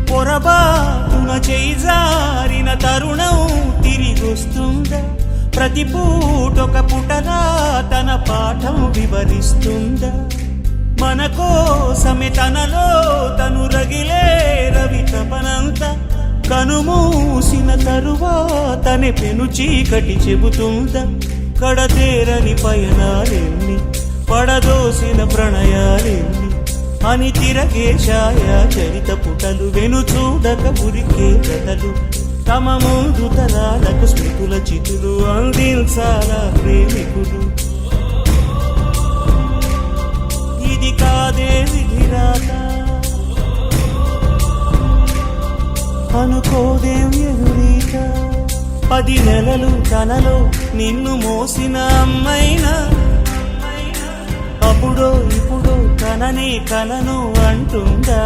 పొరబాటున చేజారిన తరుణం తిరిగొస్తుందా? ప్రతి పూటొక పుటలా తన పాఠం వివరిస్తుందా? మన కోసమే తనలో తను రగిలే రవి తపనంత కనుమూసిన తరువాతనే పెను చీకటి చెబుతుందా? కడతేరని పయనాలెన్ని పడదోసిన ప్రణయాలెన్ని అని తిరగే ఛాయా చరిత పుటలు వెను చూడక ఉరికే కథలు తమ ముందు తరాలకు స్మృతుల చితులు అందించాలా ప్రేమికులు. ఇది కాదే విధిరాత అనుకోదేం ఎదురీత. 10 నెలలు తనలో నిన్ను మోసిన అమ్మైనా అప్పుడో ఇప్పుడో తనని కలను అంటుందా?